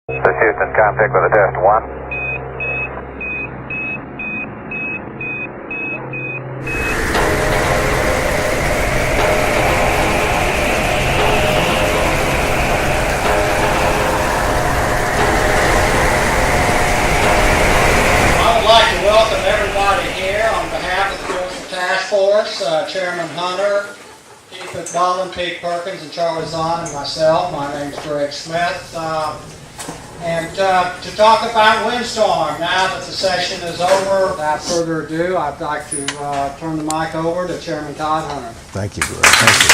This is Houston, contact with a test 1. Welcome everybody here on behalf of the Coastal Taskforce, Chairman Hunter, Keith McMullen, Pete Perkins, and Charlie Zahn, and myself. My name's Greg Smith. And to talk about Windstorm, now that the session is over, without further ado, I'd like to turn the mic over to Chairman Todd Hunter. Thank you, Greg. Thank you.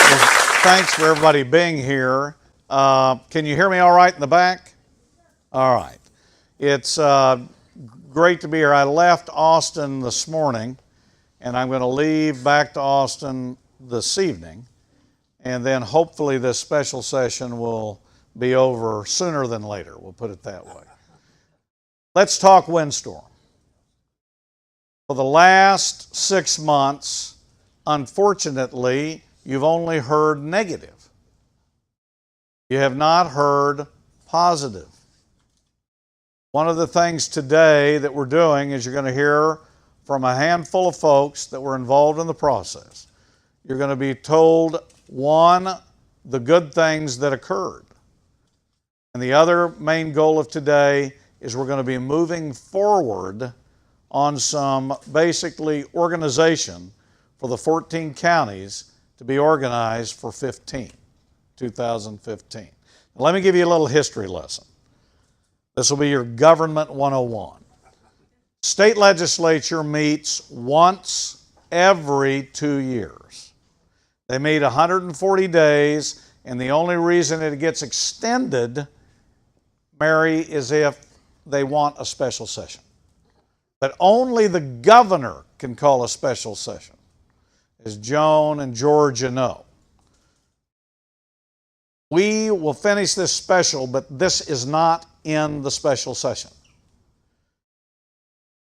Well, thanks for everybody being here. Can you hear me all right in the back? All right. It's great to be here. I left Austin this morning, and I'm going to leave back to Austin this evening, and then hopefully this special session will be over sooner than later. We'll put it that way. Let's talk Windstorm. For the last 6 months, unfortunately, you've only heard negative. You have not heard positive. One of the things today that we're doing is you're going to hear from a handful of folks that were involved in the process. You're going to be told, one, the good things that occurred. And the other main goal of today is we're going to be moving forward on some basically organization for the 14 counties to be organized for 2015. Now, let me give you a little history lesson. This will be your Government 101. State legislature meets once every 2 years. They meet 140 days, and the only reason it gets extended, Mary, is if they want a special session. But only the governor can call a special session, as Joan and Georgia know. We will finish this special, but this is not in the special session.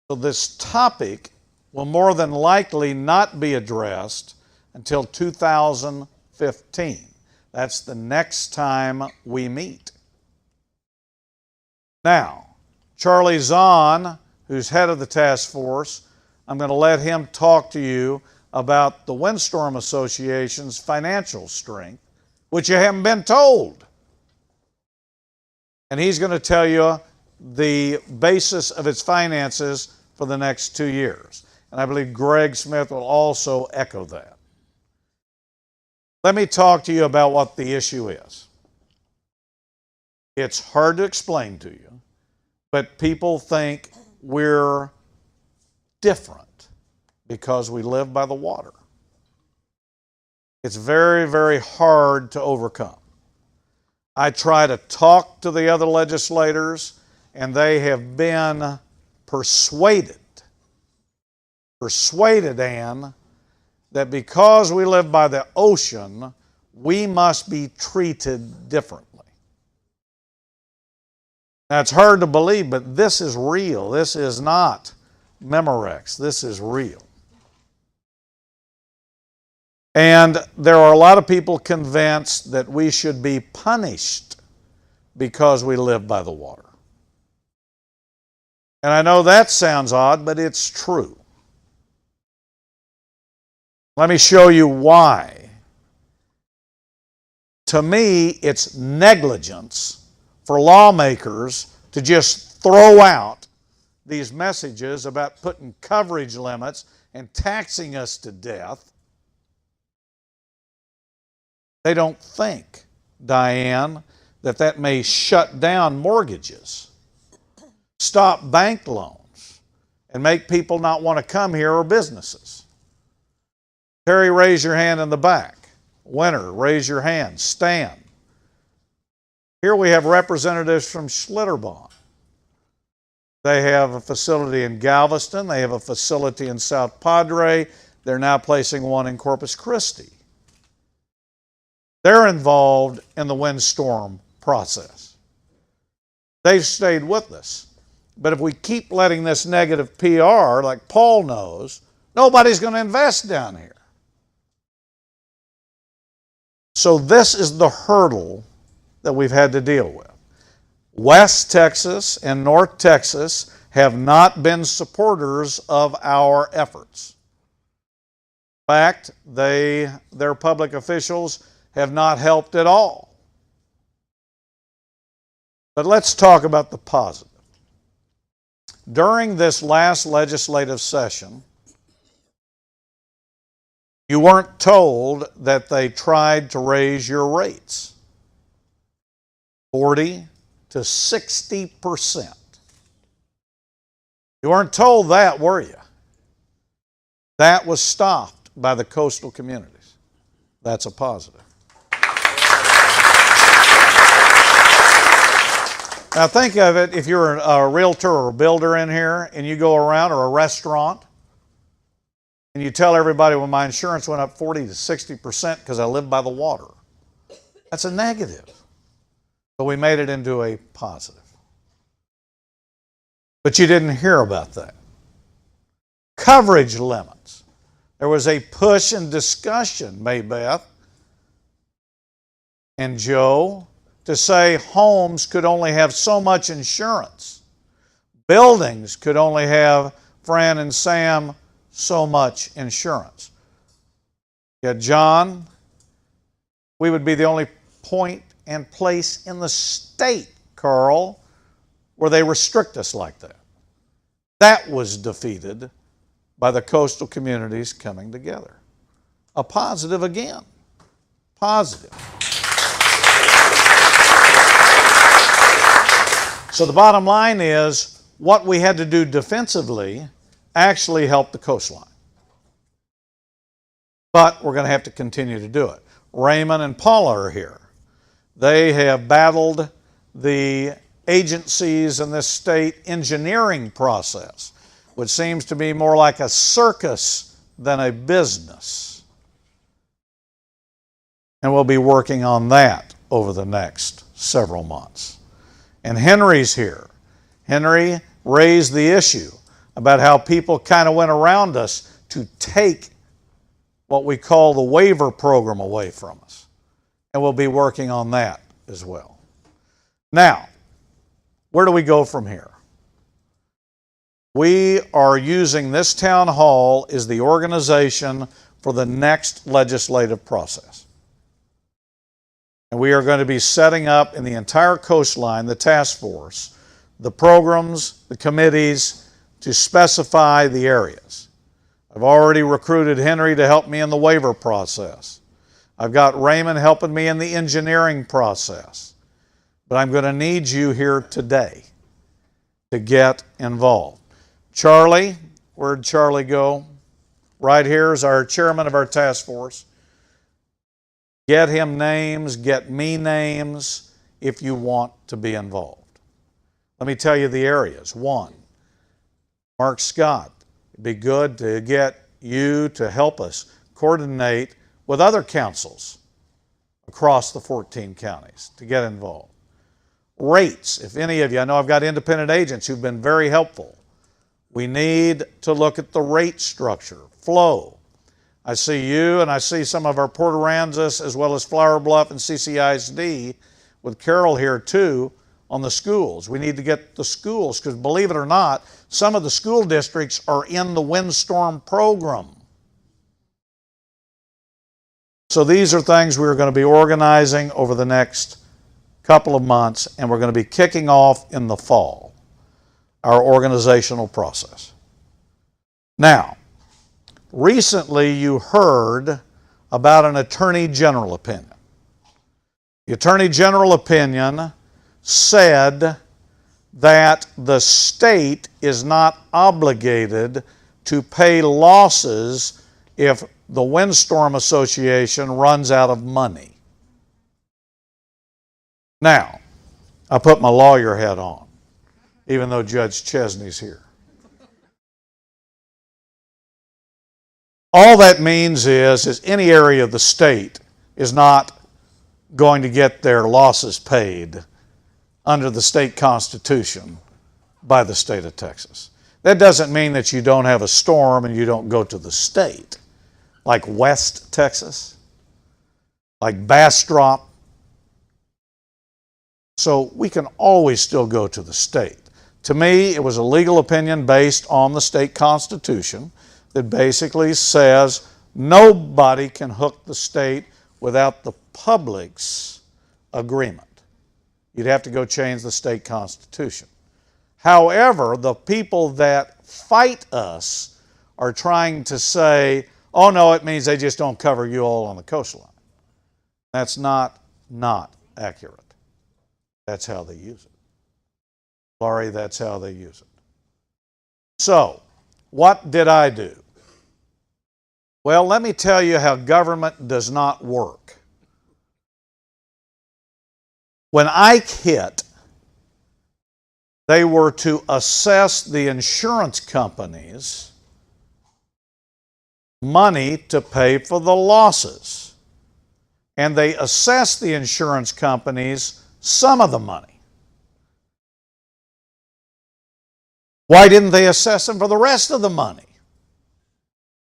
So this topic will more than likely not be addressed until 2015. That's the next time we meet. Now, Charlie Zahn, who's head of the task force, I'm going to let him talk to you about the Windstorm Association's financial strength, which you haven't been told. And he's going to tell you the basis of its finances for the next 2 years. And I believe Greg Smith will also echo that. Let me talk to you about what the issue is. It's hard to explain to you, but people think we're different because we live by the water. It's very, very hard to overcome. I try to talk to the other legislators, and they have been persuaded, Ann, that because we live by the ocean, we must be treated differently. Now, it's hard to believe, but this is real. This is not Memorex. This is real. And there are a lot of people convinced that we should be punished because we live by the water. And I know that sounds odd, but it's true. Let me show you why. To me, it's negligence for lawmakers to just throw out these messages about putting coverage limits and taxing us to death. They don't think, Diane, that may shut down mortgages, stop bank loans, and make people not want to come here or businesses. Terry, raise your hand in the back. Winter, raise your hand. Stan. Here we have representatives from Schlitterbahn. They have a facility in Galveston. They have a facility in South Padre. They're now placing one in Corpus Christi. They're involved in the Windstorm process. They've stayed with us. But if we keep letting this negative PR, like Paul knows, nobody's going to invest down here. So this is the hurdle that we've had to deal with. West Texas and North Texas have not been supporters of our efforts. In fact, their public officials have not helped at all. But let's talk about the positive. During this last legislative session, you weren't told that they tried to raise your rates 40 to 60%. You weren't told that, were you? That was stopped by the coastal communities. That's a positive. Now think of it, if you're a realtor or a builder in here and you go around, or a restaurant, and you tell everybody, well, my insurance went up 40 to 60% because I live by the water. That's a negative. But we made it into a positive. But you didn't hear about that. Coverage limits. There was a push and discussion, Maybeth and Joe, to say homes could only have so much insurance. Buildings could only have, Fran and Sam, so much insurance. Yet, John, we would be the only point and place in the state, Carl, where they restrict us like that. That was defeated by the coastal communities coming together. A positive again. Positive. So the bottom line is, what we had to do defensively actually helped the coastline. But we're going to have to continue to do it. Raymond and Paula are here. They have battled the agencies in this state engineering process, which seems to be more like a circus than a business. And we'll be working on that over the next several months. And Henry's here. Henry raised the issue about how people kind of went around us to take what we call the waiver program away from us. And we'll be working on that as well. Now, where do we go from here? We are using this town hall as the organization for the next legislative process. And we are going to be setting up in the entire coastline, the task force, the programs, the committees, to specify the areas. I've already recruited Henry to help me in the waiver process. I've got Raymond helping me in the engineering process. But I'm going to need you here today to get involved. Charlie, where'd Charlie go? Right here is our chairman of our task force. Get him names, get me names if you want to be involved. Let me tell you the areas. 1, Mark Scott. It'd be good to get you to help us coordinate with other councils across the 14 counties to get involved. Rates, if any of you, I know I've got independent agents who've been very helpful. We need to look at the rate structure, flow. I see you and I see some of our Port Aransas as well as Flower Bluff and CCISD with Carol here too on the schools. We need to get the schools, because believe it or not, some of the school districts are in the Windstorm program. So these are things we're going to be organizing over the next couple of months, and we're going to be kicking off in the fall our organizational process. Now, recently you heard about an Attorney General opinion. The Attorney General opinion said that the state is not obligated to pay losses if the Windstorm Association runs out of money. Now, I put my lawyer hat on, even though Judge Chesney's here. All that means is any area of the state is not going to get their losses paid under the state constitution by the state of Texas. That doesn't mean that you don't have a storm and you don't go to the state, like West Texas. like Bastrop. So we can always still go to the state. To me, it was a legal opinion based on the state constitution that basically says nobody can hook the state without the public's agreement. You'd have to go change the state constitution. However, the people that fight us are trying to say, oh no, it means they just don't cover you all on the coastline. That's not accurate. That's how they use it. Laurie, that's how they use it. So, what did I do? Well, let me tell you how government does not work. When Ike hit, they were to assess the insurance companies money to pay for the losses. And they assessed the insurance companies some of the money. Why didn't they assess them for the rest of the money?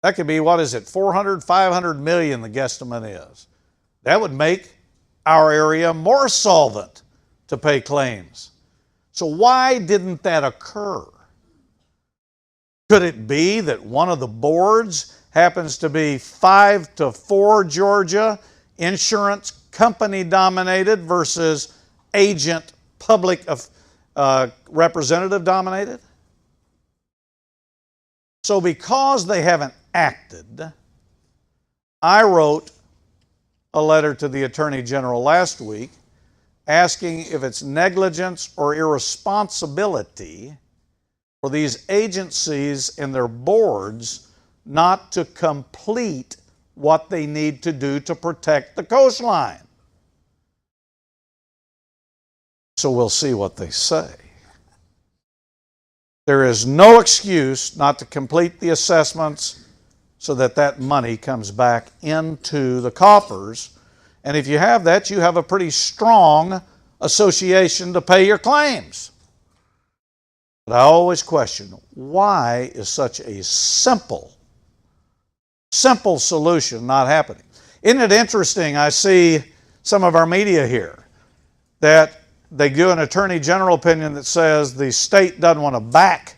That could be, what is it, 400, 500 million the guesstimate is. That would make our area more solvent to pay claims. So why didn't that occur? Could it be that one of the boards happens to be 5-4 Georgia, insurance company dominated versus agent public representative dominated? So because they haven't acted, I wrote a letter to the Attorney General last week asking if it's negligence or irresponsibility for these agencies and their boards not to complete what they need to do to protect the coastline. So we'll see what they say. There is no excuse not to complete the assessments so that that money comes back into the coffers. And if you have that, you have a pretty strong association to pay your claims. But I always question, why is such a simple solution not happening? Isn't it interesting, I see some of our media here, that they do an Attorney General opinion that says the state doesn't want to back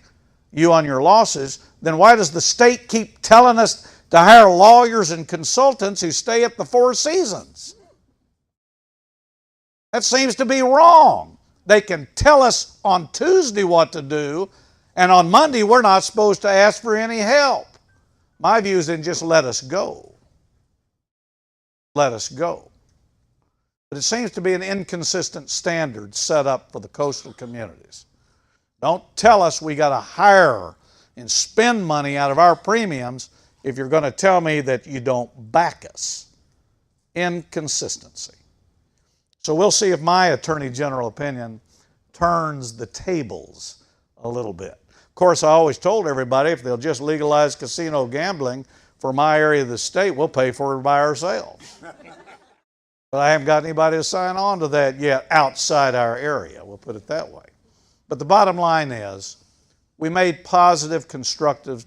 you on your losses. Then why does the state keep telling us to hire lawyers and consultants who stay at the Four Seasons? That seems to be wrong. They can tell us on Tuesday what to do, and on Monday we're not supposed to ask for any help. My view is then just let us go. Let us go. But it seems to be an inconsistent standard set up for the coastal communities. Don't tell us we got to hire and spend money out of our premiums if you're going to tell me that you don't back us. Inconsistency. So we'll see if my Attorney General opinion turns the tables a little bit. Of course, I always told everybody if they'll just legalize casino gambling for my area of the state, we'll pay for it by ourselves. But I haven't got anybody to sign on to that yet outside our area, we'll put it that way. But the bottom line is, we made positive, constructive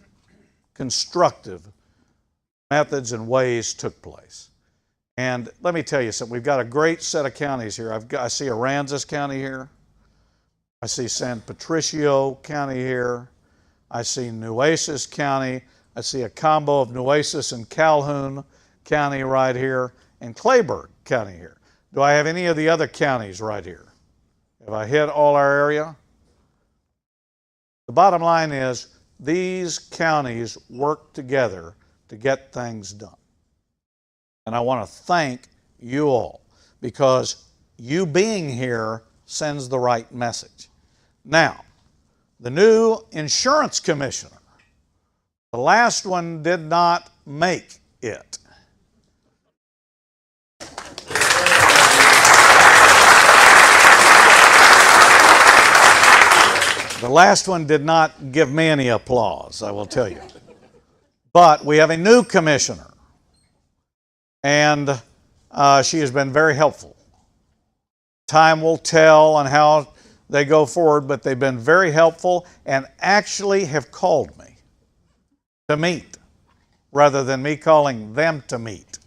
methods and ways took place. And let me tell you something, we've got a great set of counties here. I see Aransas County here. I see San Patricio County here. I see Nueces County. I see a combo of Nueces and Calhoun County right here, and Clayburgh County here. Do I have any of the other counties right here? Have I hit all our area? The bottom line is these counties work together to get things done. And I want to thank you all because you being here sends the right message. Now, the new insurance commissioner, the last one did not make it. The last one did not give me any applause, I will tell you. But we have a new commissioner, and she has been very helpful. Time will tell on how they go forward, but they've been very helpful and actually have called me to meet rather than me calling them to meet.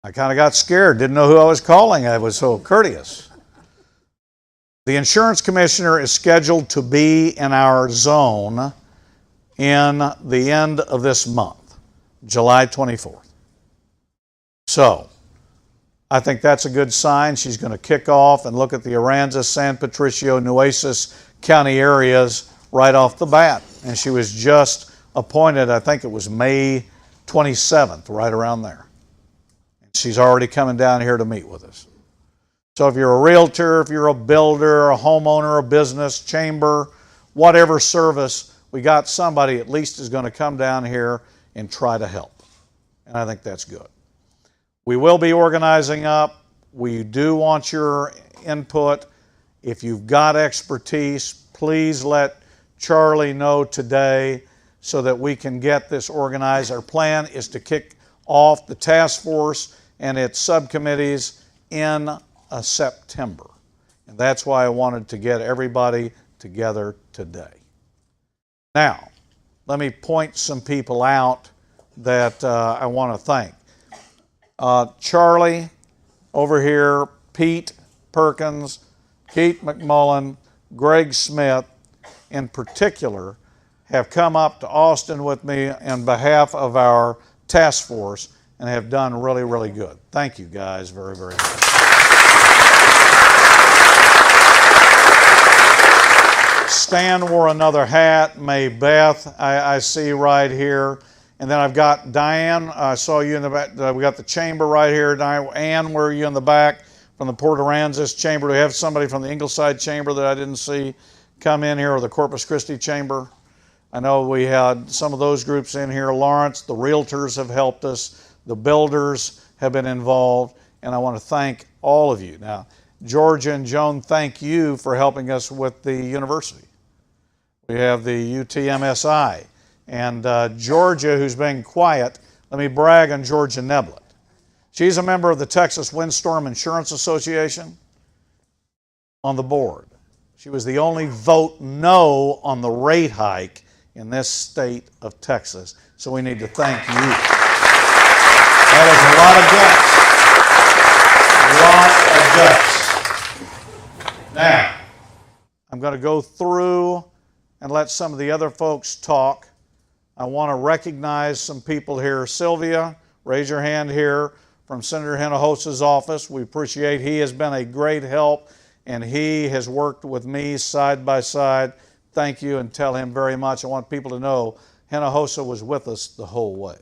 I kind of got scared, didn't know who I was calling. I was so courteous. The insurance commissioner is scheduled to be in our zone in the end of this month, July 24th. So, I think that's a good sign. She's going to kick off and look at the Aransas, San Patricio, Nueces County areas right off the bat. And she was just appointed, I think it was May 27th, right around there. She's already coming down here to meet with us. So if you're a realtor, if you're a builder, a homeowner, a business, chamber, whatever service, we got somebody at least is going to come down here and try to help. And I think that's good. We will be organizing up. We do want your input. If you've got expertise, please let Charlie know today so that we can get this organized. Our plan is to kick off the task force and its subcommittees in September. And that's why I wanted to get everybody together today. Now, let me point some people out that I want to thank. Charlie over here, Pete Perkins, Keith McMullen, Greg Smith in particular have come up to Austin with me on behalf of our task force and have done really, really good. Thank you guys very, very much. Stan wore another hat. May Beth, I see right here. And then I've got Diane. I saw you in the back. We got the chamber right here. Diane, Ann, where are you in the back from the Port Aransas chamber? Do we have somebody from the Ingleside chamber that I didn't see come in here, or the Corpus Christi chamber? I know we had some of those groups in here. Lawrence, the realtors have helped us. The builders have been involved. And I want to thank all of you. Now, Georgia and Joan, thank you for helping us with the university. We have the UTMSI. And Georgia, who's been quiet, let me brag on Georgia Neblett. She's a member of the Texas Windstorm Insurance Association on the board. She was the only vote no on the rate hike in this state of Texas. So we need to thank you. That is a lot of guts. Now, I'm going to go through and let some of the other folks talk. I want to recognize some people here. Sylvia, raise your hand here, from Senator Hinojos's office. We appreciate. He has been a great help, and he has worked with me side by side. Thank you, and tell him very much. I want people to know Hinojosa was with us the whole way.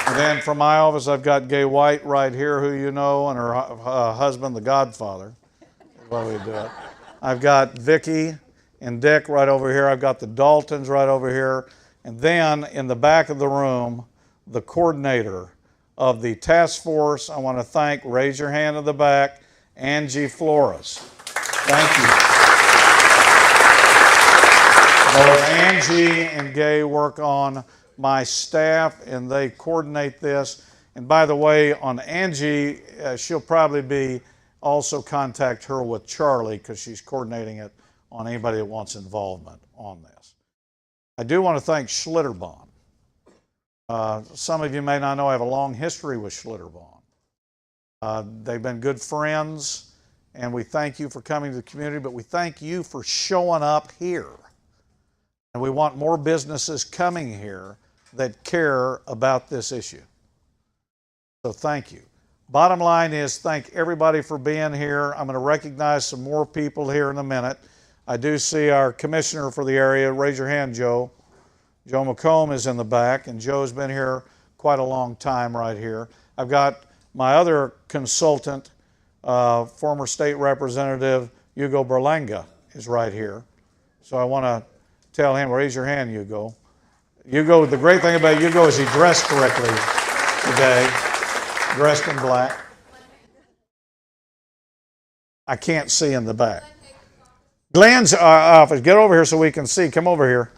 And then from my office, I've got Gay White right here, who you know, and her husband, the Godfather. That's why we do it. I've got Vicki and Dick right over here. I've got the Daltons right over here. And then in the back of the room, the coordinator of the task force, I want to thank, raise your hand in the back, Angie Flores. Thank you. Both Angie and Gay work on my staff, and they coordinate this. And by the way, on Angie, she'll probably be also contact her with Charlie, because she's coordinating it on anybody that wants involvement on this. I do want to thank Schlitterbahn. Some of you may not know I have a long history with Schlitterbahn. They've been good friends, and we thank you for coming to the community, but we thank you for showing up here. And we want more businesses coming here that care about this issue. So thank you. Bottom line is, thank everybody for being here. I'm going to recognize some more people here in a minute. I do see our commissioner for the area. Raise your hand, Joe. Joe McComb is in the back, and Joe's been here quite a long time right here. I've got my other consultant, former state representative Hugo Berlanga, is right here. So I want to tell him, raise your hand, Hugo. Hugo, the great thing about Hugo is he dressed correctly today. Dressed in black. I can't see in the back. Glenn's office, get over here so we can see. Come over here.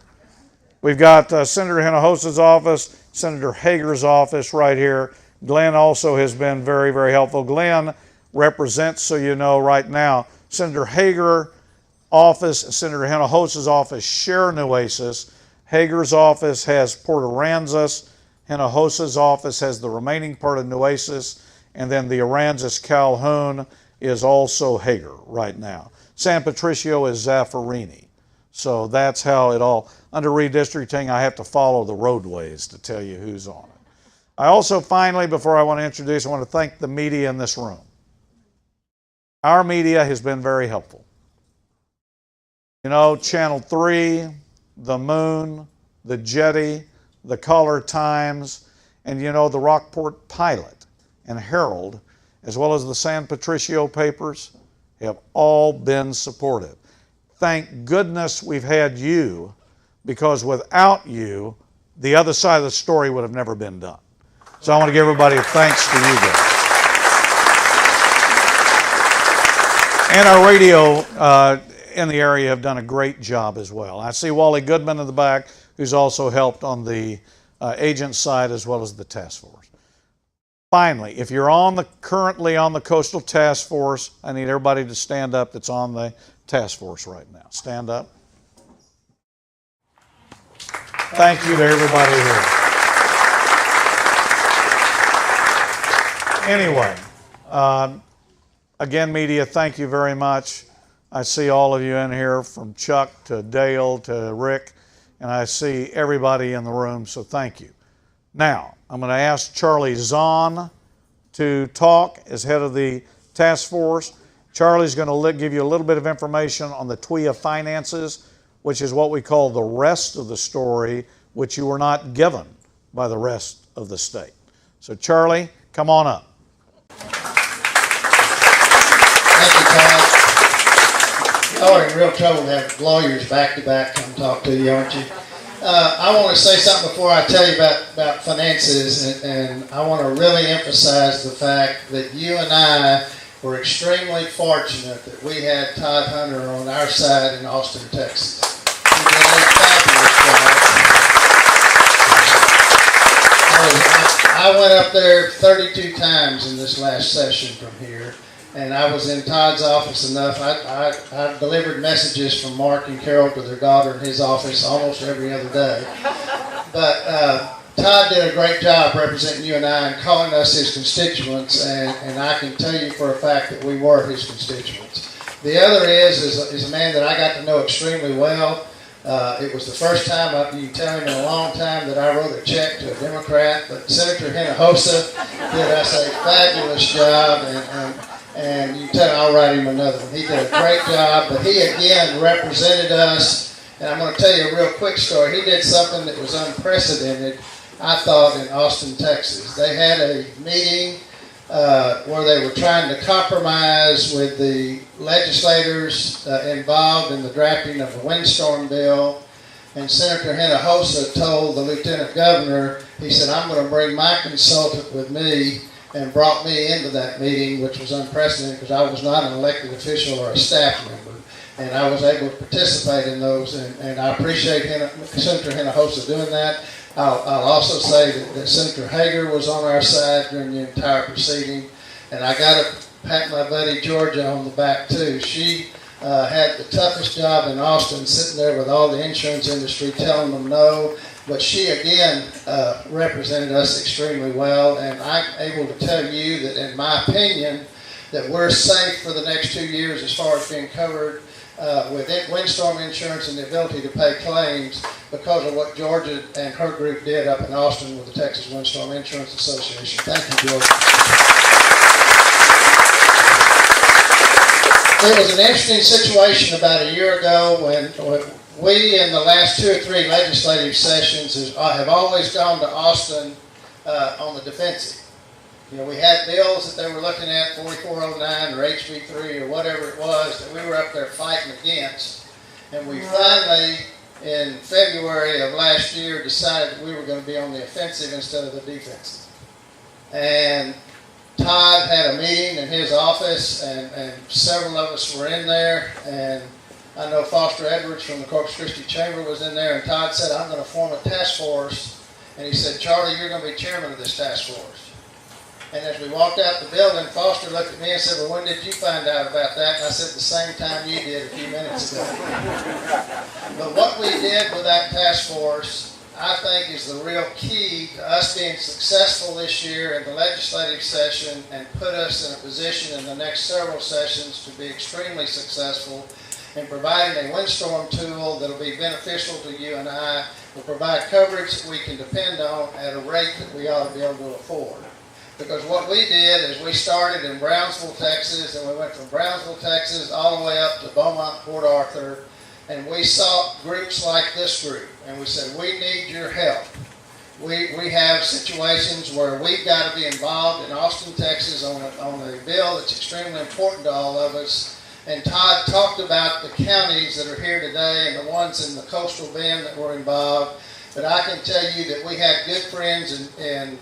We've got Senator Hinojos's office, Senator Hager's office right here. Glenn also has been very, very helpful. Glenn represents, so you know right now, Senator Hager office and Senator Hinojos's office share Nueces. Hager's office has Port Aransas. Hinojosa's office has the remaining part of Nueces. And then the Aransas Calhoun is also Hager right now. San Patricio is Zaffarini. So that's how it all, under redistricting, I have to follow the roadways to tell you who's on it. I also finally, before I want to introduce, I want to thank the media in this room. Our media has been very helpful. You know, Channel 3, The Moon, The Jetty, The Color Times, and you know, the Rockport Pilot and Herald, as well as the San Patricio papers, have all been supportive. Thank goodness we've had you, because without you, the other side of the story would have never been done. So I want to give everybody a thanks to you guys. And our radio in the area have done a great job as well. I see Wally Goodman in the back, who's also helped on the agent side as well as the task force. Finally, if you're currently on the Coastal Task Force, I need everybody to stand up that's on the task force right now. Stand up. Thank you to everybody here. Anyway, again, media, thank you very much. I see all of you in here, from Chuck to Dale to Rick, and I see everybody in the room, so thank you. Now, I'm going to ask Charlie Zahn to talk as head of the task force. Charlie's going to give you a little bit of information on the TWIA finances, which is what we call the rest of the story, which you were not given by the rest of the state. So Charlie, come on up. Thank you, Todd. Y'all are in real trouble to have lawyers back-to-back come talk to you, aren't you? I want to say something before I tell you about finances, and I want to really emphasize the fact that you and I were extremely fortunate that we had Todd Hunter on our side in Austin, Texas. He did a fabulous job. I went up there 32 times in this last session from here, and I was in Todd's office enough. I delivered messages from Mark and Carol to their daughter in his office almost every other day. But Todd did a great job representing you and I and calling us his constituents, and I can tell you for a fact that we were his constituents. The other is a man that I got to know extremely well. It was the first time, you can tell him, in a long time that I wrote a check to a Democrat, but Senator Hinojosa did us a fabulous job, and you can tell I'll write him another one. He did a great job, but he again represented us, and I'm going to tell you a real quick story. He did something that was unprecedented, I thought, in Austin, Texas. They had a meeting where they were trying to compromise with the legislators involved in the drafting of the Windstorm bill, and Senator Hinojosa told the Lieutenant Governor, he said, I'm going to bring my consultant with me, and brought me into that meeting, which was unprecedented because I was not an elected official or a staff member, and I was able to participate in those, and I appreciate Senator Hinojosa doing that. I'll also say that Senator Hager was on our side during the entire proceeding, and I got to pat my buddy Georgia on the back too. She had the toughest job in Austin, sitting there with all the insurance industry telling them no, but she again represented us extremely well, and I'm able to tell you that, in my opinion, that we're safe for the next 2 years as far as being covered with windstorm insurance and the ability to pay claims because of what Georgia and her group did up in Austin with the Texas Windstorm Insurance Association. Thank you, Georgia. It was an interesting situation about a year ago when we, in the last 2 or 3 legislative sessions, have always gone to Austin on the defensive. You know, we had bills that they were looking at, 4409 or HB3 or whatever it was, that we were up there fighting against. And we finally, in February of last year, decided that we were going to be on the offensive instead of the defensive. And Todd had a meeting in his office, and several of us were in there, and I know Foster Edwards from the Corpus Christi Chamber was in there, and Todd said, I'm going to form a task force, and he said, Charlie, you're going to be chairman of this task force. And as we walked out the building, Foster looked at me and said, well, when did you find out about that? And I said, the same time you did a few minutes ago. But what we did with that task force, I think, is the real key to us being successful this year in the legislative session and put us in a position in the next several sessions to be extremely successful in providing a Windstorm tool that will be beneficial to you and I, will provide coverage that we can depend on at a rate that we ought to be able to afford. Because what we did is we started in Brownsville, Texas, and we went from Brownsville, Texas, all the way up to Beaumont, Port Arthur, and we sought groups like this group, and we said, we need your help. We have situations where we've got to be involved in Austin, Texas on a bill that's extremely important to all of us. And Todd talked about the counties that are here today and the ones in the coastal bend that were involved. But I can tell you that we had good friends in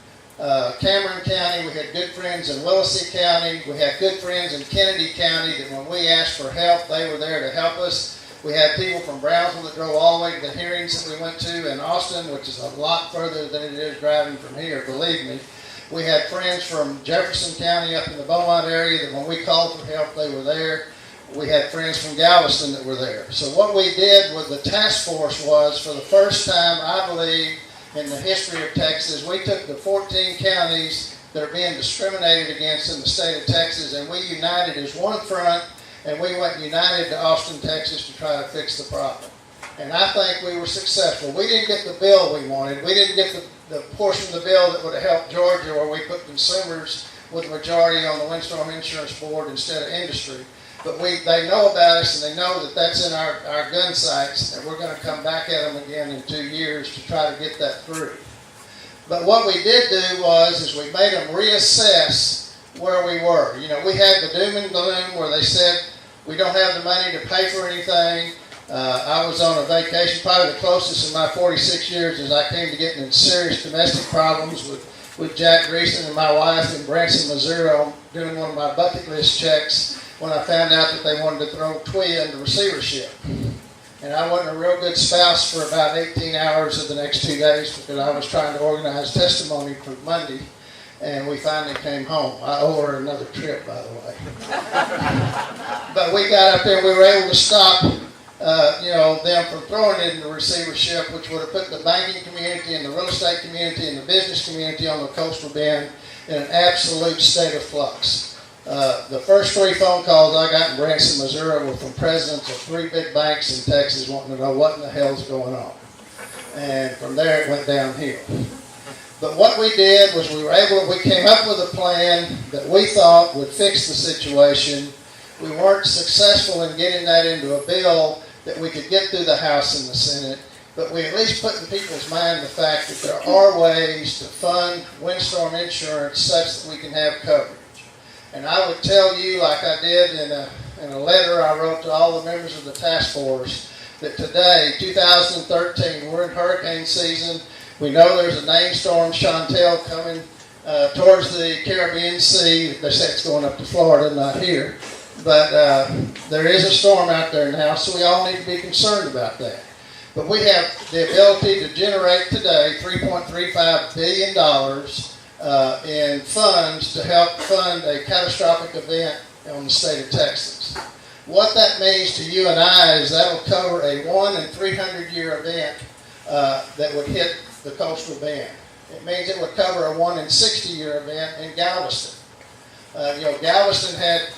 Cameron County, we had good friends in Willacy County, we had good friends in Kennedy County that when we asked for help, they were there to help us. We had people from Brownsville that drove all the way to the hearings that we went to in Austin, which is a lot further than it is driving from here, believe me. We had friends from Jefferson County up in the Beaumont area that when we called for help, they were there. We had friends from Galveston that were there. So what we did with the task force was, for the first time, I believe, in the history of Texas, we took the 14 counties that are being discriminated against in the state of Texas, and we united as one front, and we went united to Austin, Texas to try to fix the problem. And I think we were successful. We didn't get the bill we wanted. We didn't get the portion of the bill that would have helped Georgia, where we put consumers with the majority on the Windstorm Insurance Board instead of industry. But they know about us, and they know that that's in our gun sights, and we're going to come back at them again in 2 years to try to get that through. But what we did do is we made them reassess where we were. You know, we had the doom and gloom where they said we don't have the money to pay for anything. I was on a vacation, probably the closest in my 46 years as I came to getting in serious domestic problems with Jack Greason and my wife in Branson, Missouri, doing one of my bucket list checks, when I found out that they wanted to throw TWIA into receivership. And I wasn't a real good spouse for about 18 hours of the next 2 days because I was trying to organize testimony for Monday, and we finally came home. I owe her another trip, by the way. But we got up there and we were able to stop them from throwing it into receivership, which would have put the banking community and the real estate community and the business community on the coastal bend in an absolute state of flux. The first 3 phone calls I got in Branson, Missouri were from presidents of 3 big banks in Texas wanting to know what in the hell's going on. And from there it went downhill. But what we did was we came up with a plan that we thought would fix the situation. We weren't successful in getting that into a bill that we could get through the House and the Senate, but we at least put in people's mind the fact that there are ways to fund Windstorm insurance such that we can have coverage. And I would tell you, like I did in a letter I wrote to all the members of the task force, that today, 2013, we're in hurricane season. We know there's a named storm, Chantel, coming towards the Caribbean Sea. They say it's going up to Florida, not here. But there is a storm out there now, so we all need to be concerned about that. But we have the ability to generate today $3.35 billion in funds to help fund a catastrophic event on the state of Texas. What that means to you and I is that will cover a 1 in 300 year event that would hit the coastal bend. It means it would cover a 1 in 60 year event in Galveston. Galveston had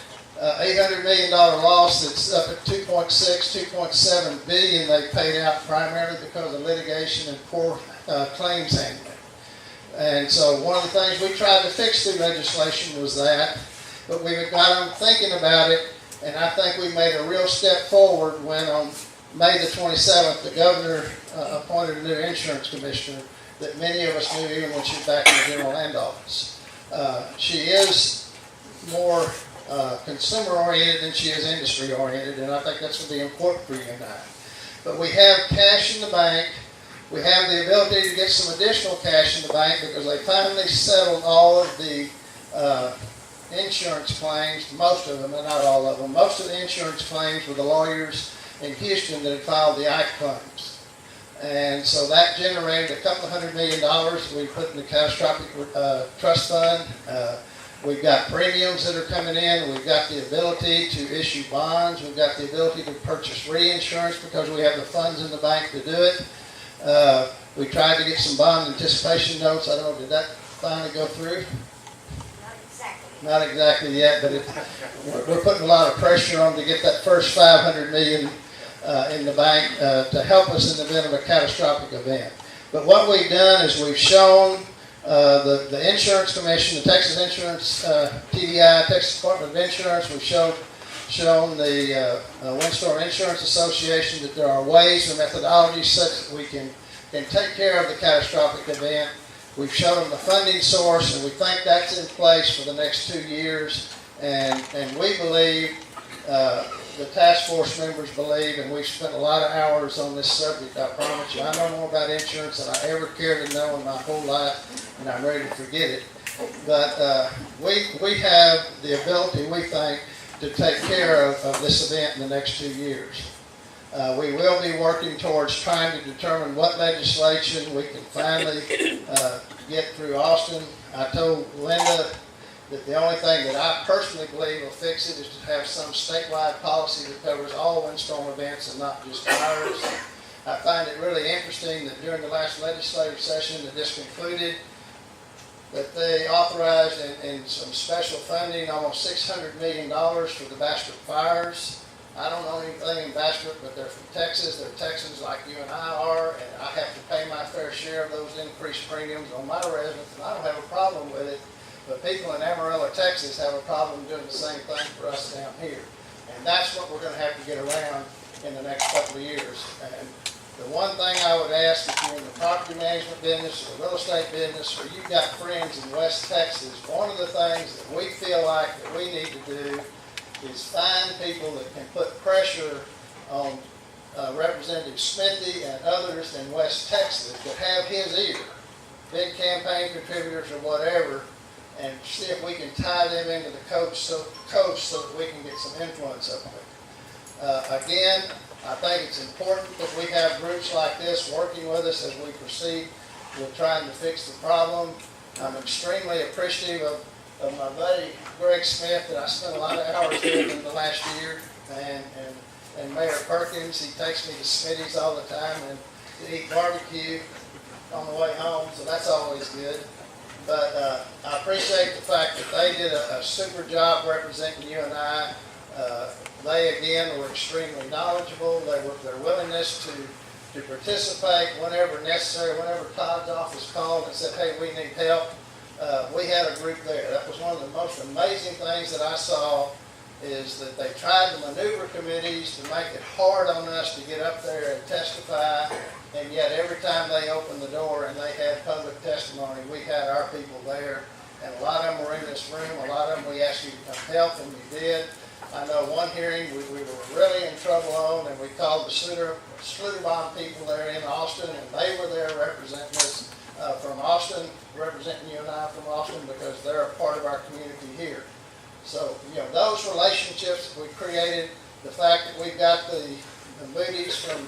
$800 million loss that's up at 2.7 billion they paid out primarily because of litigation and poor claims handling. And so one of the things we tried to fix through legislation was that, but we got them thinking about it, and I think we made a real step forward when on May the 27th, the governor appointed a new insurance commissioner that many of us knew even when she was back in the general land office. She is more consumer-oriented than she is industry-oriented, and I think that's going to be important for you and I. But we have cash in the bank. We have the ability to get some additional cash in the bank because they finally settled all of the insurance claims, most of them, and not all of them, most of the insurance claims with the lawyers in Houston that had filed the Ike claims. And so that generated a couple $100 million we put in the catastrophic trust fund. We've got premiums that are coming in. We've got the ability to issue bonds. We've got the ability to purchase reinsurance because we have the funds in the bank to do it. We tried to get some bond anticipation notes. I don't know, did that finally go through? Not exactly yet, but we're putting a lot of pressure on to get that first $500 million in the bank to help us in the event of a catastrophic event. But what we've done is we've shown the Insurance Commission, the Texas Insurance, TDI, Texas Department of Insurance, we've shown the Windstorm Insurance Association that there are ways and methodologies such that we can take care of the catastrophic event. We've shown them the funding source, and we think that's in place for the next 2 years. And we believe, the task force members believe, and we've spent a lot of hours on this subject, I promise you. I know more about insurance than I ever cared to know in my whole life, and I'm ready to forget it. But we have the ability, we think, to take care of this event in the next 2 years. We will be working towards trying to determine what legislation we can finally get through Austin. I told Linda that the only thing that I personally believe will fix it is to have some statewide policy that covers all windstorm events and not just fires. I find it really interesting that during the last legislative session that just concluded, that they authorized in some special funding almost $600 million for the Bastrop fires. I don't know anything in Bastrop, but they're from Texas. They're Texans like you and I are, and I have to pay my fair share of those increased premiums on my residents, and I don't have a problem with it. But people in Amarillo, Texas have a problem doing the same thing for us down here. And that's what we're going to have to get around in the next couple of years. And the one thing I would ask, if you're in the property management business or the real estate business, or you've got friends in West Texas, one of the things that we feel like that we need to do is find people that can put pressure on Representative Smithy and others in West Texas that have his ear, big campaign contributors or whatever, and see if we can tie them into the coach so that we can get some influence up there. Again, I think it's important that we have groups like this working with us as we proceed with trying to fix the problem. I'm extremely appreciative of my buddy Greg Smith that I spent a lot of hours with in the last year, and Mayor Perkins. He takes me to Smitty's all the time and to eat barbecue on the way home, so that's always good. But I appreciate the fact that they did a super job representing you and I. They again were extremely knowledgeable. Their willingness to participate whenever necessary, whenever Todd's office called and said, hey, we need help. We had a group there. That was one of the most amazing things that I saw, is that they tried to maneuver committees to make it hard on us to get up there and testify, and yet every time they opened the door and they had public testimony, we had our people there, and a lot of them were in this room. A lot of them we asked you to come help, and you did. I know one hearing we were really in trouble on, and we called the Schlitterbahn people there in Austin, and they were there representing us from Austin, representing you and I from Austin, because they're a part of our community here. So, you know, those relationships that we created, the fact that we've got the Moody's from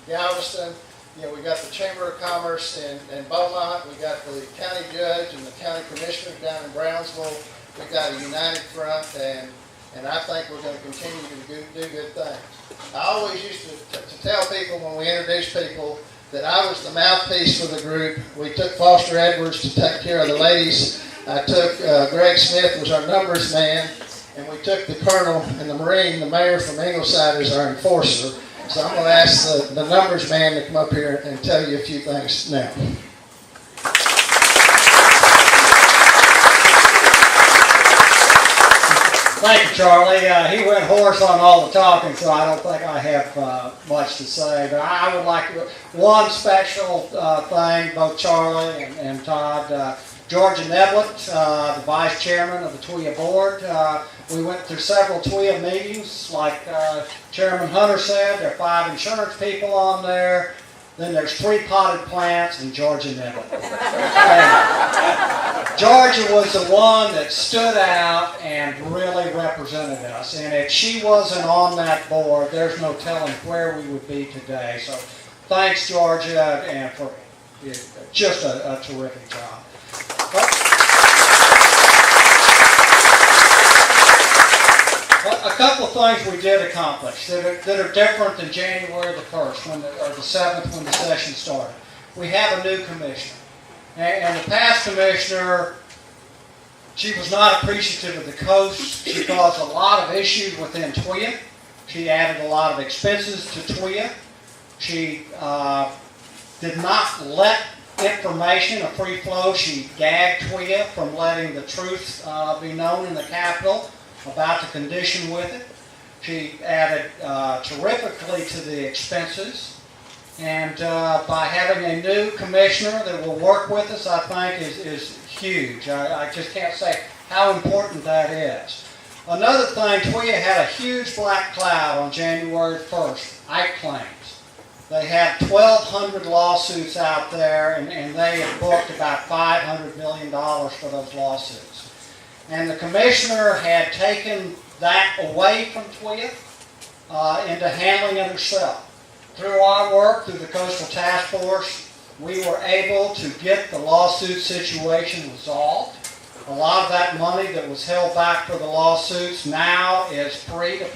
Galveston, you know, we got the Chamber of Commerce in Beaumont, we got the county judge and the county commissioner down in Brownsville. We've got a united front, and I think we're going to continue to do good things. I always used to tell people when we introduce people that I was the mouthpiece for the group. We took Foster Edwards to take care of the ladies. I took Greg Smith was our numbers man, and we took the colonel and the Marine, the mayor from Ingleside, as our enforcer. So I'm going to ask the numbers man to come up here and tell you a few things now. Thank you, Charlie. He went hoarse on all the talking, so I don't think I have much to say. But I would like to, one special thing, both Charlie and Todd, Georgia Neblett, the vice chairman of the TWIA board. We went through several TWIA meetings, like Chairman Hunter said. There are 5 insurance people on there. Then there's 3 potted plants and Georgia Neblett. Georgia was the one that stood out and really represented us. And if she wasn't on that board, there's no telling where we would be today. So thanks, Georgia, and for just a terrific job. A couple of things we did accomplish that are different than January the 1st or the 7th when the session started. We have a new commissioner. And the past commissioner, she was not appreciative of the coast. She caused a lot of issues within TWIA. She added a lot of expenses to TWIA. She did not let information a free flow. She gagged TWIA from letting the truth be known in the Capitol about the condition with it. She added terrifically to the expenses. And by having a new commissioner that will work with us, I think is huge. I just can't say how important that is. Another thing, TWIA had a huge black cloud on January 1st, Ike claims. They had 1,200 lawsuits out there, and they had booked about $500 million for those lawsuits. And the commissioner had taken that away from TWIA into handling it herself. Through our work, through the Coastal Task Force, we were able to get the lawsuit situation resolved. A lot of that money that was held back for the lawsuits now is free to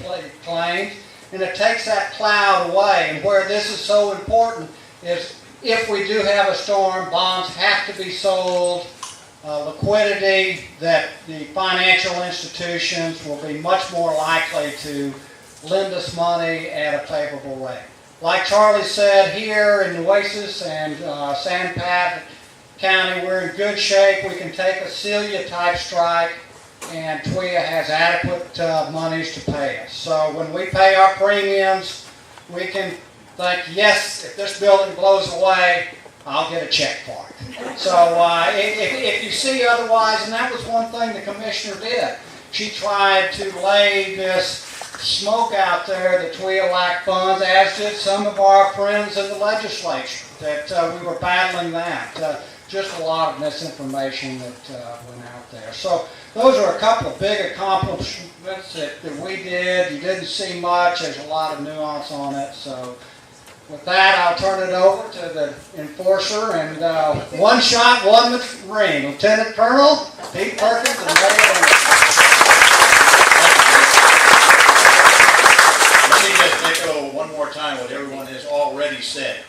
claim, and it takes that cloud away. And where this is so important is if we do have a storm, bonds have to be sold, liquidity, that the financial institutions will be much more likely to lend us money at a favorable rate. Like Charlie said, here in Nueces and San Pat County, we're in good shape. We can take a Celia-type strike, and TWIA has adequate monies to pay us. So when we pay our premiums, we can think, yes, if this building blows away, I'll get a check for it. So if you see otherwise, and that was one thing the commissioner did. She tried to lay this smoke out there that TWIA lacked funds, as did some of our friends in the legislature, that we were battling that. Just a lot of misinformation that went out there. So those are a couple of big accomplishments that we did. You didn't see much. There's a lot of nuance on it. So with that, I'll turn it over to the enforcer. And one shot, one ring. Lieutenant Colonel Pete Perkins and Mayor Anderson. Let me just echo one more time what everyone has already said.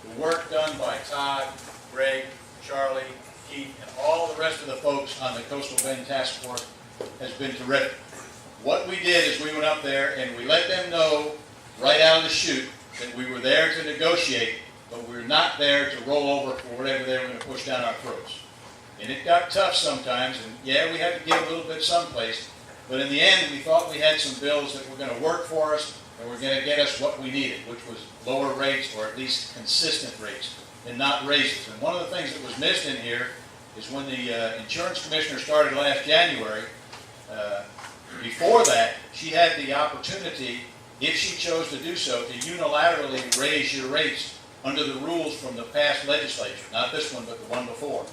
The work done by Todd, Greg, Charlie, Keith, and all the rest of the folks on the Coastal Bend Task Force has been terrific. What we did is we went up there and we let them know right out of the chute that we were there to negotiate, but we were not there to roll over for whatever they were going to push down our throats. And it got tough sometimes, and yeah, we had to give a little bit someplace, but in the end we thought we had some bills that were going to work for us and were going to get us what we needed, which was lower rates or at least consistent rates and not raises. And one of the things that was missed in here is when the insurance commissioner started last January, before that, she had the opportunity, if she chose to do so, to unilaterally raise your rates under the rules from the past legislature. Not this one, but the one before,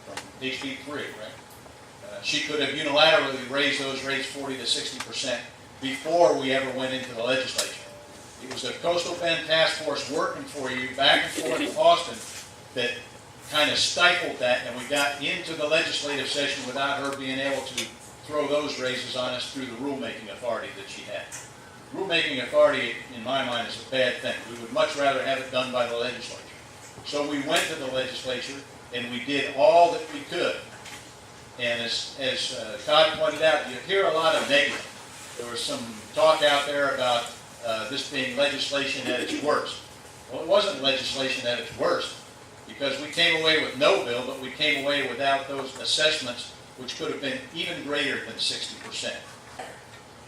from HB 3, right? She could have unilaterally raised those rates 40 to 60% before we ever went into the legislature. It was the Coastal Bend Task Force working for you back and forth in Austin that kind of stifled that, and we got into the legislative session without her being able to throw those raises on us through the rulemaking authority that she had. Rulemaking authority, in my mind, is a bad thing. We would much rather have it done by the legislature. So we went to the legislature, and we did all that we could. And as Todd pointed out, you hear a lot of negative. There was some talk out there about this being legislation at its worst. Well, it wasn't legislation at its worst, because we came away with no bill, but we came away without those assessments, which could have been even greater than 60%.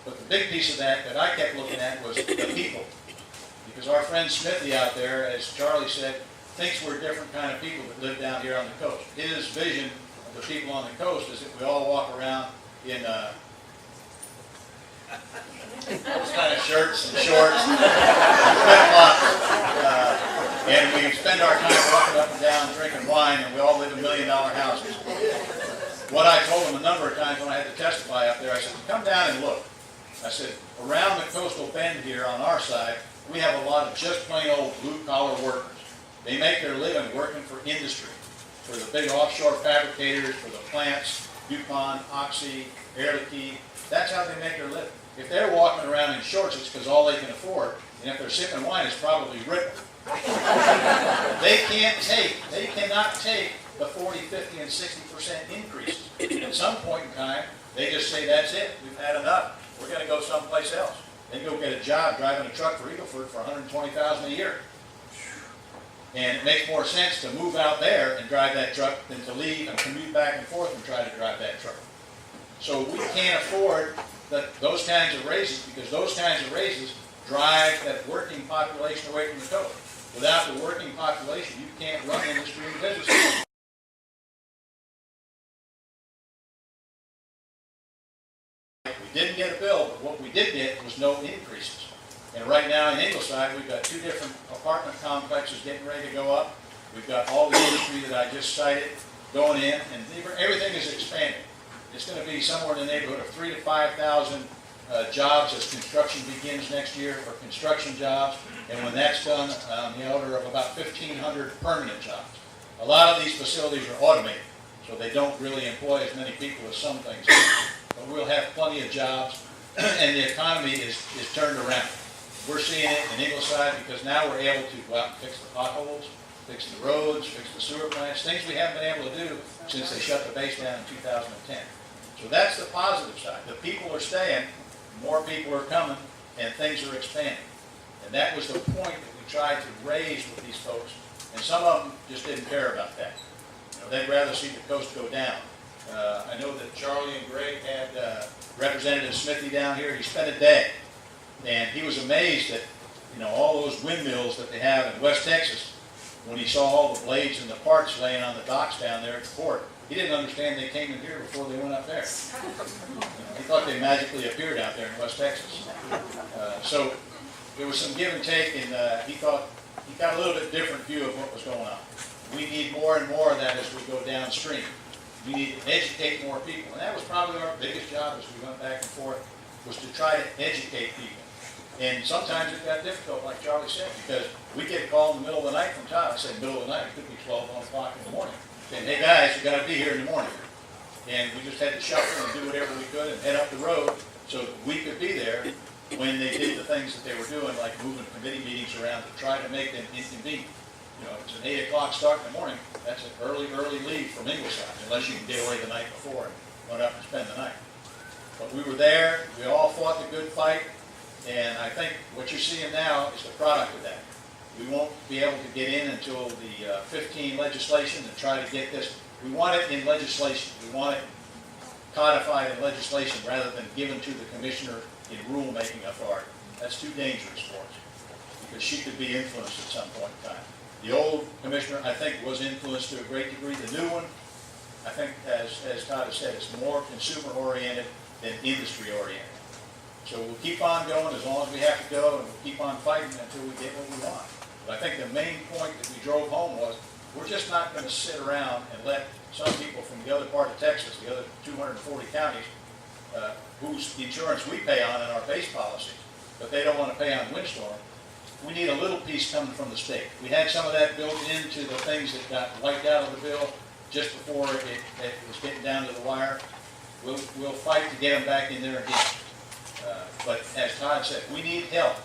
But the big piece of that I kept looking at was the people. Because our friend Smithy out there, as Charlie said, thinks we're a different kind of people that live down here on the coast. His vision of the people on the coast is that we all walk around in those kind of shirts and shorts and flip-flops. And we spend our time walking up and down drinking wine, and we all live in $1 million houses. What I told him a number of times when I had to testify up there, I said, come down and look. I said, around the coastal bend here on our side, we have a lot of just plain old blue-collar workers. They make their living working for industry, for the big offshore fabricators, for the plants, DuPont, Oxy, Air Liquide. That's how they make their living. If they're walking around in shorts, it's because all they can afford, and if they're sipping wine, it's probably Ripple. They cannot take the 40, 50, and 60% increases. At some point in time, they just say, that's it, we've had enough. We're going to go someplace else. They go get a job driving a truck for Eagleford for $120,000 a year. And it makes more sense to move out there and drive that truck than to leave and commute back and forth and try to drive that truck. So we can't afford those kinds of raises, because those kinds of raises drive that working population away from the coast. Without the working population, you can't run industry and business. We didn't get a bill, but what we did get was no increases. And right now in Ingleside, we've got 2 different apartment complexes getting ready to go up. We've got all the industry that I just cited going in, and everything is expanding. It's going to be somewhere in the neighborhood of 3,000 to 5,000 jobs as construction begins next year for construction jobs. And when that's done, on the order of about 1,500 permanent jobs. A lot of these facilities are automated, so they don't really employ as many people as some things do. But we'll have plenty of jobs, and the economy is turned around. We're seeing it in Ingleside because now we're able to go out and fix the potholes, fix the roads, fix the sewer plants, things we haven't been able to do since they shut the base down in 2010. So that's the positive side. The people are staying, more people are coming, and things are expanding. And that was the point that we tried to raise with these folks, and some of them just didn't care about that. You know, they'd rather see the coast go down. I know that Charlie and Greg had Representative Smithy down here. He spent a day, and he was amazed at, you know, all those windmills that they have in West Texas. When he saw all the blades and the parts laying on the docks down there at the port, he didn't understand they came in here before they went up there. You know, he thought they magically appeared out there in West Texas. So there was some give and take, and he thought he got a little bit different view of what was going on. We need more and more of that as we go downstream. We need to educate more people, and that was probably our biggest job as we went back and forth, was to try to educate people. And sometimes it got difficult, like Charlie said, because we get a call in the middle of the night from Todd. I said middle of the night, it could be 12, 1 o'clock in the morning, saying, hey guys, you got to be here in the morning. And we just had to shuffle and do whatever we could and head up the road so that we could be there when they did the things that they were doing, like moving committee meetings around to try to make them inconvenient. You know, it's an 8 o'clock start in the morning. That's an early leave from Ingleside, unless you can get away the night before and run up and spend the night. But we were there. We all fought the good fight. And I think what you're seeing now is the product of that. We won't be able to get in until the 15 legislation and try to get this. We want it in legislation. We want it codified in legislation rather than given to the commissioner in rulemaking authority. That's too dangerous for us because she could be influenced at some point in time. The old commissioner, I think, was influenced to a great degree. The new one, I think, as Todd has said, is more consumer-oriented than industry-oriented. So we'll keep on going as long as we have to go, and we'll keep on fighting until we get what we want. But I think the main point that we drove home was we're just not going to sit around and let some people from the other part of Texas, the other 240 counties, whose insurance we pay on in our base policies, but they don't want to pay on Windstorm. We need a little piece coming from the state. We had some of that built into the things that got wiped out of the bill just before it was getting down to the wire. We'll fight to get them back in there again. But as Todd said, we need help.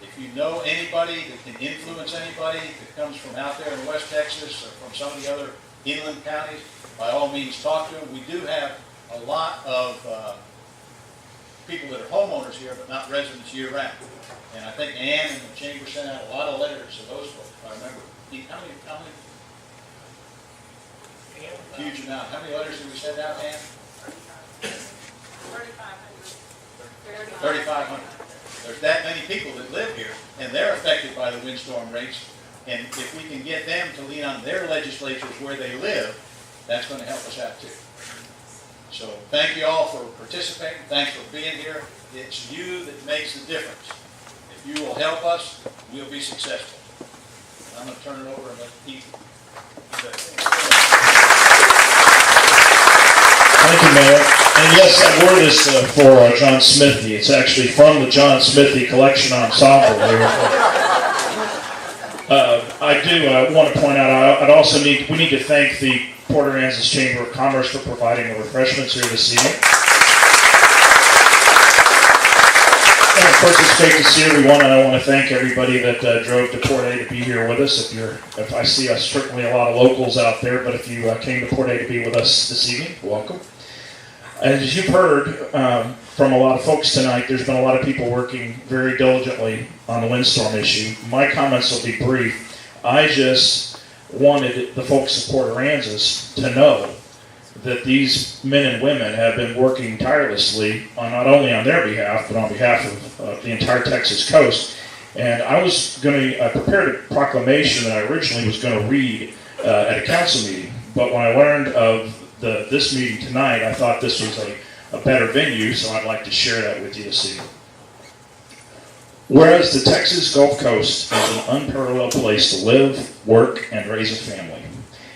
If you know anybody that can influence anybody that comes from out there in West Texas or from some of the other inland counties, by all means talk to them. We do have a lot of people that are homeowners here but not residents year-round. And I think Ann and the Chamber sent out a lot of letters to those folks. I remember, how many? Huge amount. How many letters did we send out, Ann? 3,500. There's that many people that live here, and they're affected by the windstorm rates. And if we can get them to lean on their legislatures where they live, that's going to help us out too. So thank you all for participating. Thanks for being here. It's you that makes the difference. If you will help us, we'll be successful. I'm going to turn it over and let Keith. Thank you, Mayor. And yes, that word is for John Smithy. It's actually from the John Smithy Collection Ensemble here. I do want to point out, we need to thank the Port Aransas Chamber of Commerce for providing the refreshments here this evening. And of course, it's great to see everyone, and I want to thank everybody that drove to Port A to be here with us. If I see certainly a lot of locals out there, but if you came to Port A to be with us this evening, welcome. As you've heard from a lot of folks tonight, there's been a lot of people working very diligently on the Windstorm issue. My comments will be brief. I just wanted the folks of Port Aransas to know that these men and women have been working tirelessly, not only on their behalf, but on behalf of the entire Texas coast. And I was going to prepare a proclamation that I originally was going to read at a council meeting. But when I learned of this meeting tonight, I thought this was a better venue, so I'd like to share that with you this evening. Whereas the Texas Gulf Coast is an unparalleled place to live, work, and raise a family,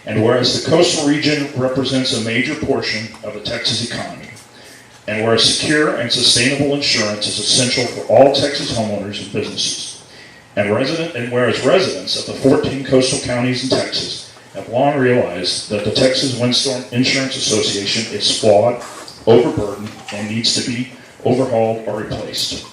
and whereas the coastal region represents a major portion of the Texas economy, and whereas secure and sustainable insurance is essential for all Texas homeowners and businesses, and whereas residents of the 14 coastal counties in Texas have long realized that the Texas Windstorm Insurance Association is flawed, overburdened, and needs to be overhauled or replaced.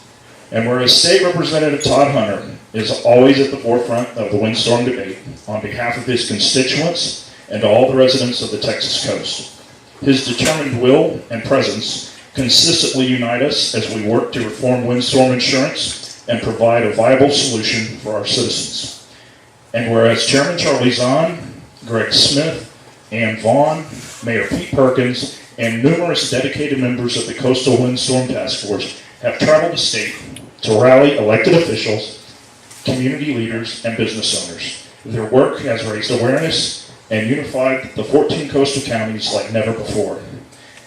And whereas State Representative Todd Hunter is always at the forefront of the windstorm debate on behalf of his constituents and all the residents of the Texas coast, his determined will and presence consistently unite us as we work to reform windstorm insurance and provide a viable solution for our citizens. And whereas Chairman Charlie Zahn, Greg Smith, Ann Vaughn, Mayor Pete Perkins, and numerous dedicated members of the Coastal Windstorm Task Force have traveled the state to rally elected officials, community leaders, and business owners. Their work has raised awareness and unified the 14 coastal counties like never before.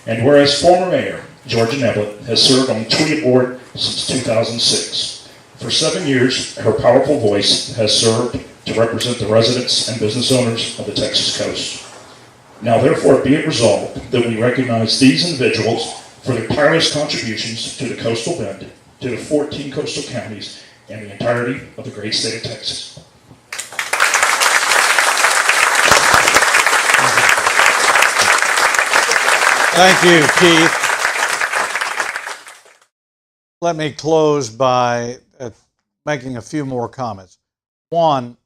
And whereas former Mayor Georgia Neblett has served on the Tweed Board since 2006, for 7 years, her powerful voice has served to represent the residents and business owners of the Texas coast. Now therefore be it resolved that we recognize these individuals for their tireless contributions to the coastal bend, to the 14 coastal counties, and the entirety of the great state of Texas. Thank you, Keith. Let me close by making a few more comments. One,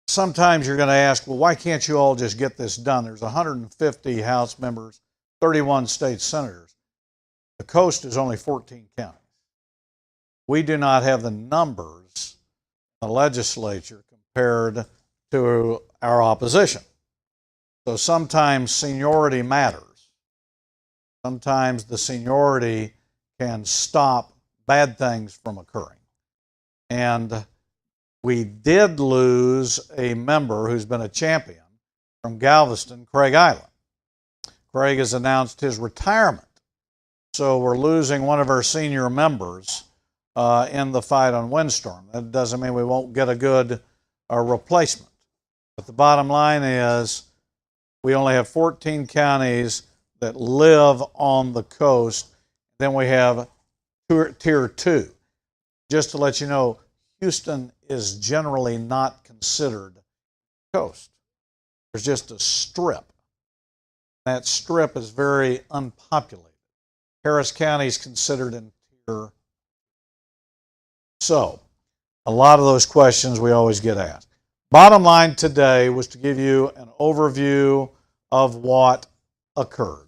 sometimes you're going to ask, well, why can't you all just get this done? There's 150 House members, 31 state senators. The coast is only 14 counties. We do not have the numbers in the legislature compared to our opposition. So sometimes seniority matters. Sometimes the seniority can stop bad things from occurring. And we did lose a member who's been a champion from Galveston, Craig Island. Craig has announced his retirement. So we're losing one of our senior members in the fight on Windstorm. That doesn't mean we won't get a good replacement. But the bottom line is we only have 14 counties that live on the coast. Then we have Tier 2. Just to let you know, Houston is generally not considered coast. There's just a strip. That strip is very unpopulated. Harris County is considered in Tier. So, a lot of those questions we always get asked. Bottom line today was to give you an overview of what occurred.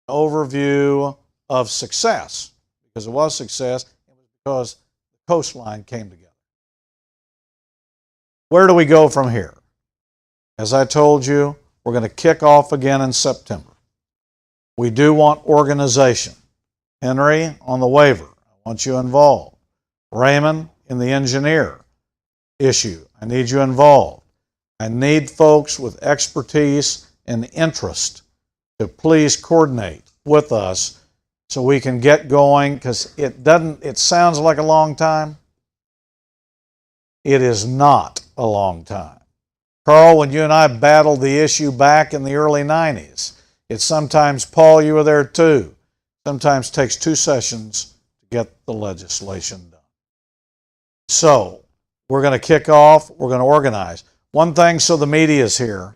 An overview of success. Because it was success, it was because the coastline came together. Where do we go from here? As I told you, we're going to kick off again in September. We do want organization. Henry on the waiver, I want you involved. Raymond in the engineer issue, I need you involved. I need folks with expertise and interest to please coordinate with us so we can get going, because it sounds like a long time. It is not a long time. Carl, when you and I battled the issue back in the early 90s, It's sometimes, Paul, you were there too. Sometimes takes 2 sessions to get the legislation done. So, we're going to kick off, we're going to organize. One thing, so the media is here,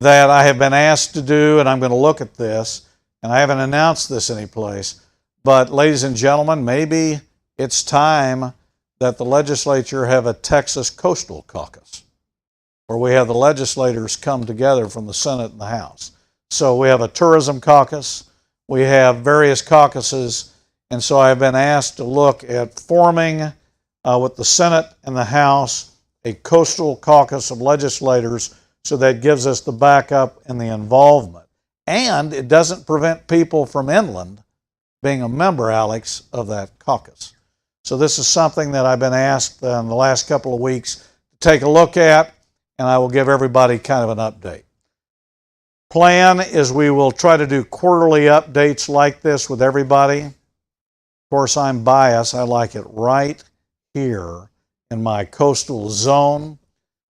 that I have been asked to do, and I'm going to look at this, and I haven't announced this anyplace, but ladies and gentlemen, maybe it's time that the legislature have a Texas Coastal Caucus, where we have the legislators come together from the Senate and the House. So we have a tourism caucus, we have various caucuses, and so I've been asked to look at forming with the Senate and the House a coastal caucus of legislators, so that gives us the backup and the involvement. And it doesn't prevent people from inland being a member, Alex, of that caucus. So this is something that I've been asked in the last couple of weeks to take a look at, and I will give everybody kind of an update. Plan is we will try to do quarterly updates like this with everybody. Of course, I'm biased. I like it right here in my coastal zone.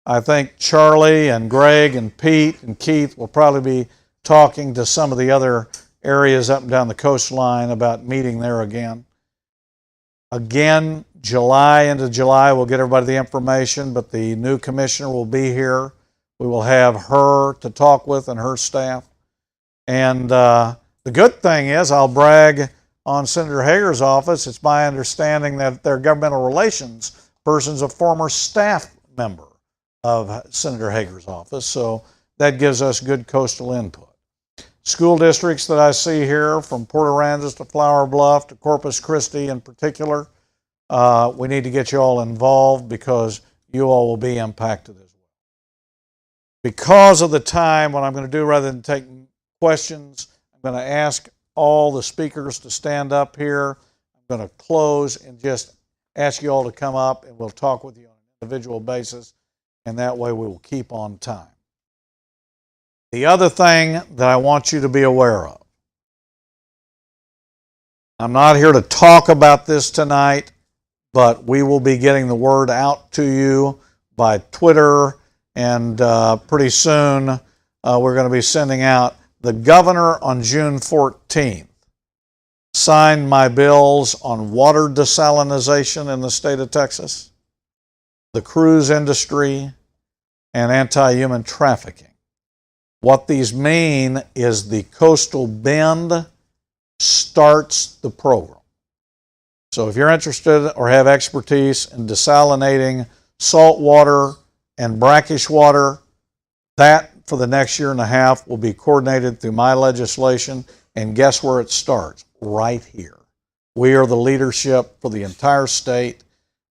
I think Charlie and Greg and Pete and Keith will probably be talking to some of the other areas up and down the coastline about meeting there again. Again, into July, we'll get everybody the information, but the new commissioner will be here. We will have her to talk with and her staff. And the good thing is, I'll brag on Senator Hager's office. It's my understanding that their governmental relations person's a former staff member of Senator Hager's office, so that gives us good coastal input. School districts that I see here, from Port Aransas to Flower Bluff to Corpus Christi in particular, we need to get you all involved because you all will be impacted as well. Because of the time, what I'm going to do, rather than take questions, I'm going to ask all the speakers to stand up here. I'm going to close and just ask you all to come up, and we'll talk with you on an individual basis, and that way we will keep on time. The other thing that I want you to be aware of, I'm not here to talk about this tonight, but we will be getting the word out to you by Twitter, and pretty soon we're going to be sending out. The governor on June 14th signed my bills on water desalinization in the state of Texas, the cruise industry, and anti-human trafficking. What these mean is the coastal bend starts the program. So if you're interested or have expertise in desalinating salt water and brackish water, that for the next year and a half will be coordinated through my legislation. And guess where it starts? Right here. We are the leadership for the entire state.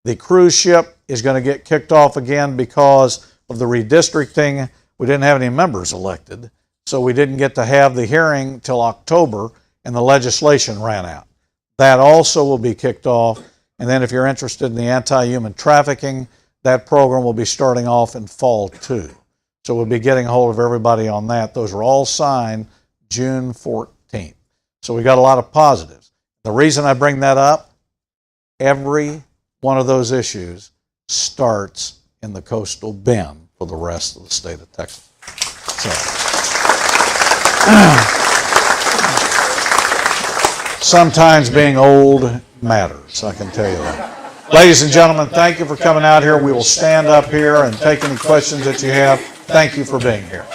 The cruise ship is going to get kicked off again because of the redistricting. We didn't have any members elected, so we didn't get to have the hearing till October, and the legislation ran out. That also will be kicked off. And then if you're interested in the anti-human trafficking, that program will be starting off in fall too. So we'll be getting a hold of everybody on that. Those are all signed June 14th. So we got a lot of positives. The reason I bring that up, every one of those issues starts in the coastal bend for the rest of the state of Texas. So, sometimes being old matters, I can tell you that. Ladies and gentlemen, thank you for coming out here. We will stand up here and take any questions that you have. Thank you for being here.